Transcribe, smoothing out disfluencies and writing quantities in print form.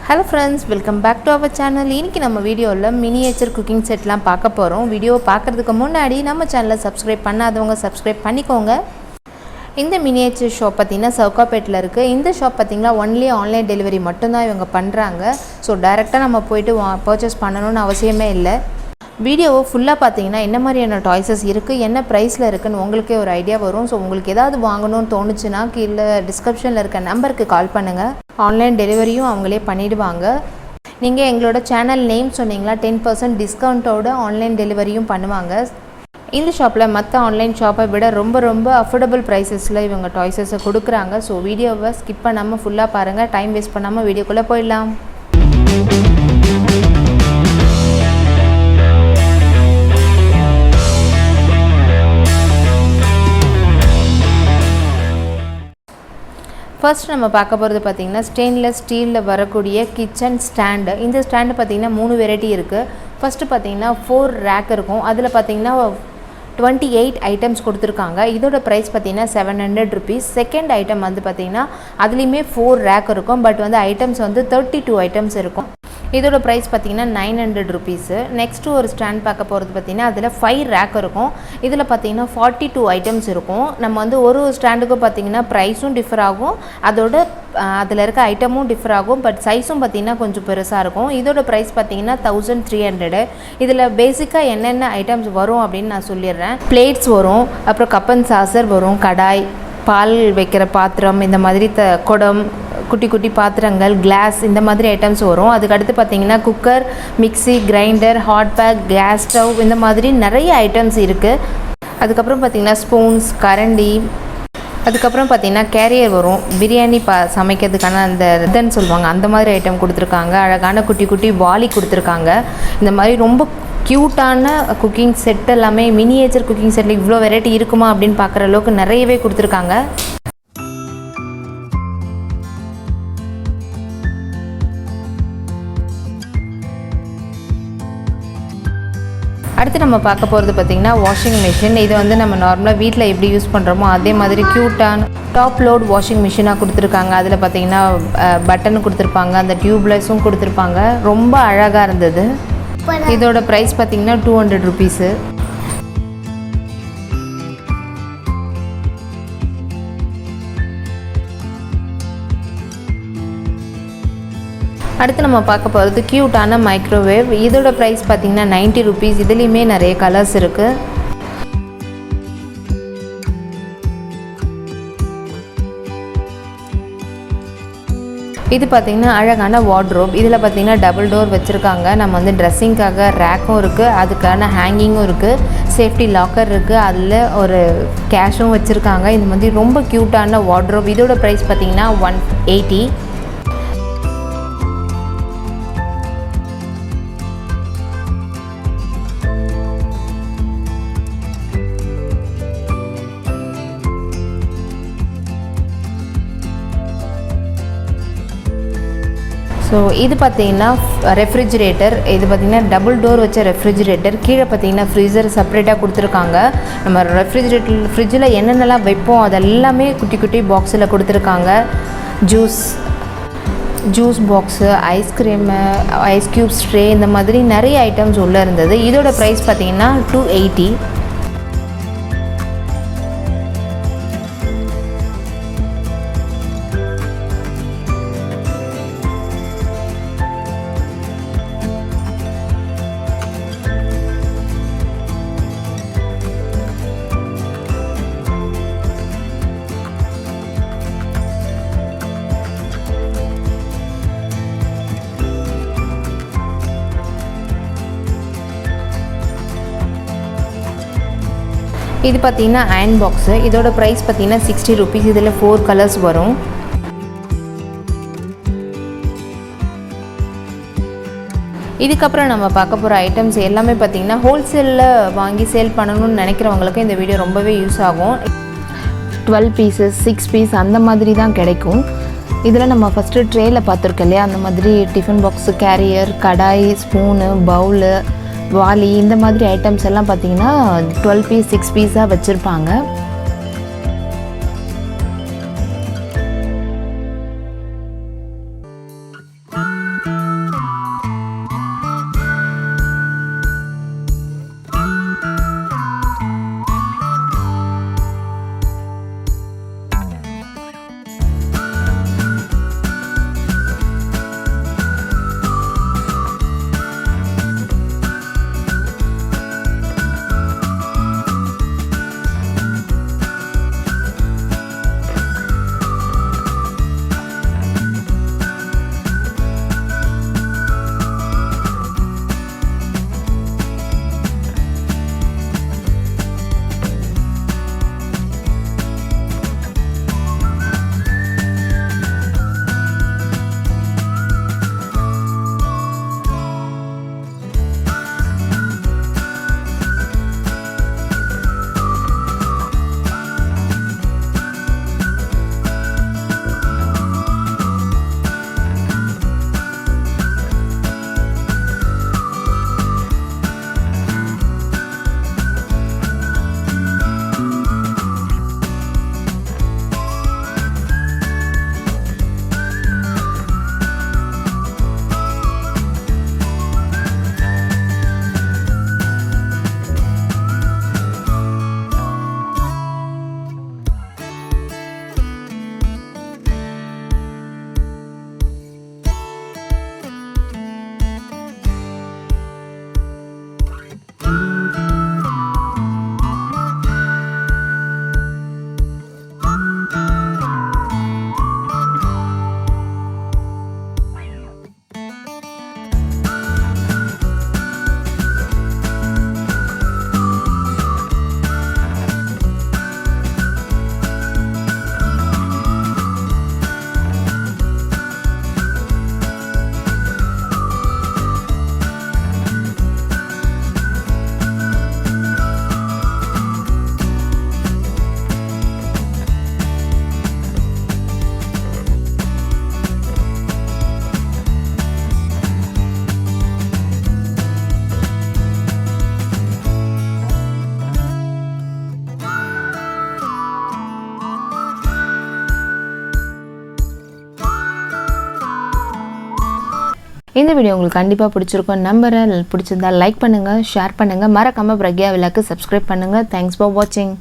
Hello friends, welcome back to our channel. இன்னைக்கு நம்ம வீடியோல மினியேச்சர் குக்கிங் செட்லாம் பார்க்க போறோம். வீடியோ பார்க்கிறதுக்கு முன்னாடி நம்ம சேனலை சப்ஸ்கிரைப் பண்ணாதவங்க சப்ஸ்கிரைப் பண்ணிக்கோங்க. இந்த மினியேச்சர் ஷாப் பார்த்தீங்கன்னா சவுகார்பேட்ல இருக்கு. இந்த ஷாப் பார்த்தீங்கன்னா ஒன்லி ஆன்லைன் டெலிவரி மட்டும் தான் இவங்க பண்றாங்க. ஸோ டைரக்டா நம்ம போயிட்டு பர்ச்சேஸ் பண்ணணும்னு அவசியமே இல்லை. வீடியோவை ஃபுல்லாக பார்த்தீங்கன்னா என்ன மாதிரியான டாய்ஸஸ் இருக்குது, என்ன ப்ரைஸில் இருக்குதுன்னு உங்களுக்கே ஒரு ஐடியா வரும். ஸோ உங்களுக்கு ஏதாவது வாங்கணும்னு தோணுச்சுன்னா கீழே டிஸ்கிரிப்ஷனில் இருக்க நம்பருக்கு கால் பண்ணுங்கள். ஆன்லைன் டெலிவரியும் அவங்களே பண்ணிவிடுவாங்க. நீங்கள் எங்களோட சேனல் நேம் சொன்னீங்களா 10% டிஸ்கவுண்ட்டோட ஆன்லைன் டெலிவரியும் பண்ணுவாங்க. இந்த ஷாப்பில் மற்ற ஆன்லைன் ஷாப்பை விட ரொம்ப அஃபோர்டபுள் ப்ரைஸஸில் இவங்க டாய்ஸஸை கொடுக்குறாங்க. ஸோ வீடியோவை ஸ்கிப் பண்ணாமல் ஃபுல்லாக பாருங்கள். டைம் வேஸ்ட் பண்ணாமல் வீடியோக்குள்ளே போயிடலாம். ஃபர்ஸ்ட் நம்ம பார்க்க போகிறது பார்த்திங்கன்னா ஸ்டெயின்லெஸ் ஸ்டீலில் வரக்கூடிய கிச்சன் ஸ்டாண்டு. இந்த ஸ்டாண்டு பார்த்திங்கன்னா 3 வெரைட்டி இருக்குது. ஃபஸ்ட்டு பார்த்திங்கன்னா 4 ரேக் இருக்கும். அதில் பார்த்திங்கன்னா 28 ஐட்டம்ஸ் கொடுத்துருக்காங்க. இதோட ப்ரைஸ் பார்த்திங்கன்னா 700 rupees. செகண்ட் ஐட்டம் வந்து பார்த்திங்கன்னா அதுலேயுமே 4 ரேக் இருக்கும். பட் வந்து ஐட்டம்ஸ் வந்து 32 ஐட்டம்ஸ் இருக்கும். இதோட ப்ரைஸ் பார்த்திங்கன்னா 900 rupees. நெக்ஸ்ட்டு ஒரு ஸ்டாண்ட் பார்க்க போகிறது பார்த்திங்கன்னா அதில் 5 ரேக் இருக்கும். இதில் பார்த்திங்கன்னா 42 ஐட்டம்ஸ் இருக்கும். நம்ம வந்து ஒரு ஸ்டாண்டுக்கும் பார்த்திங்கன்னா ப்ரைஸும் டிஃபர் ஆகும், அதில் இருக்க ஐட்டமும் டிஃபர் ஆகும். பட் சைஸும் பார்த்திங்கன்னா கொஞ்சம் பெருசாக இருக்கும். இதோட ப்ரைஸ் பார்த்திங்கன்னா 1300. இதில் பேசிக்காக என்னென்ன ஐட்டம்ஸ் வரும் அப்படின்னு நான் சொல்லிடுறேன். பிளேட்ஸ் வரும், அப்புறம் கப் அண்ட் சாசர் வரும், கடாய், பால் வைக்கிற பாத்திரம், இந்த மாதிரி குடம், குட்டி பாத்திரங்கள், கிளாஸ், இந்த மாதிரி ஐட்டம்ஸ் வரும். அதுக்கடுத்து பார்த்திங்கன்னா cooker, mixie, grinder, hot pack, gas stove, இந்த மாதிரி நிறைய ஐட்டம்ஸ் இருக்குது. அதுக்கப்புறம் பார்த்திங்கன்னா ஸ்பூன்ஸ், கரண்டி, அதுக்கப்புறம் பார்த்திங்கன்னா கேரியர் வரும். பிரியாணி சமைக்கிறதுக்கான அந்த இதுன்னு சொல்லுவாங்க, அந்த மாதிரி ஐட்டம் கொடுத்துருக்காங்க. அழகான குட்டி வாலி கொடுத்துருக்காங்க. இந்த மாதிரி ரொம்ப க்யூட்டான குக்கிங் செட் எல்லாமே மினியேச்சர் குக்கிங் செட்டில் இவ்வளோ வெரைட்டி இருக்குமா அப்படின்னு பார்க்குற அளவுக்கு நிறையவே கொடுத்துருக்காங்க. அடுத்து நம்ம பார்க்க போகிறது பார்த்திங்கன்னா வாஷிங் மிஷின். இது வந்து நம்ம நார்மலாக வீட்டில் எப்படி யூஸ் பண்ணுறோமோ அதே மாதிரி க்யூட்டான டாப் லோட் வாஷிங் மிஷினாக கொடுத்துருக்காங்க. அதில் பார்த்திங்கன்னா பட்டன் கொடுத்துருப்பாங்க, அந்த டியூப்லெஸ்ஸும் கொடுத்துருப்பாங்க. ரொம்ப அழகாக இருந்தது. இதோட ப்ரைஸ் பார்த்திங்கன்னா 200 rupees. அடுத்து நம்ம பார்க்க போகிறது க்யூட்டான மைக்ரோவேவ். இதோட ப்ரைஸ் பார்த்திங்கன்னா 90 rupees. இதுலேயுமே நிறைய கலர்ஸ் இருக்குது. இது பார்த்திங்கன்னா அழகான வார்ட்ரோப். இதில் பார்த்திங்கன்னா டபுள் டோர் வச்சுருக்காங்க. நம்ம வந்து ட்ரெஸ்ஸிங்காக ரேக்கும் இருக்குது, அதுக்கான ஹேங்கிங்கும் இருக்குது, சேஃப்டி லாக்கர் இருக்குது, அதில் ஒரு கேஷும் வச்சுருக்காங்க. இந்த மாதிரி ரொம்ப க்யூட்டான வார்ட்ரோப். இதோட ப்ரைஸ் பார்த்திங்கன்னா 180. ஸோ இது பார்த்திங்கன்னா ரெஃப்ரிஜிரேட்டர். இது பார்த்திங்கன்னா டபுள் டோர் வச்ச ரெஃப்ரிஜிரேட்டர். கீழே பார்த்திங்கன்னா ஃப்ரீசர் செப்பரேட்டாக கொடுத்துருக்காங்க. நம்ம ரெஃப்ரிஜிரேட்டர் ஃப்ரிட்ஜில் என்னென்னலாம் வைப்போம் அதெல்லாமே குட்டி பாக்ஸில் கொடுத்துருக்காங்க. Juice box, ice cream, ice cubes tray, இந்த மாதிரி நிறைய ஐட்டம்ஸ் உள்ளே இருந்தது. இதோட ப்ரைஸ் பார்த்திங்கன்னா 280. இது பார்த்திங்கன்னா அயன் பாக்ஸு. இதோட ப்ரைஸ் பார்த்திங்கன்னா 60 rupees. இதில் 4 கலர்ஸ் வரும். இதுக்கப்புறம் நம்ம பார்க்க போகிற ஐட்டம்ஸ் எல்லாமே பார்த்திங்கன்னா ஹோல்சேலில் வாங்கி சேல் பண்ணணும்னு நினைக்கிறவங்களுக்கு இந்த வீடியோ ரொம்பவே யூஸ் ஆகும். 12 pieces, 6 piece அந்த மாதிரி தான் கிடைக்கும். இதில் நம்ம ஃபஸ்ட்டு ட்ரேயில் பார்த்துருக்கோம் இல்லையா, அந்த மாதிரி டிஃபன் பாக்ஸு, கேரியர், கடாய், ஸ்பூனு, பவுலு, வாலி, இந்த மாதிரி ஐட்டம்ஸ் எல்லாம் பார்த்திங்கன்னா 12 piece 6 பீஸாக வச்சுருப்பாங்க. இந்த வீடியோ உங்களுக்கு கண்டிப்பாக பிடிச்சிருக்கும் நம்புறேன். பிடிச்சிருந்தா லைக் பண்ணுங்கள், ஷேர் பண்ணுங்கள், மறக்காமல் பிரக்யா வில்லாக்கு சப்ஸ்கிரைப் பண்ணுங்கள். தேங்க்ஸ் ஃபார் வாட்சிங்.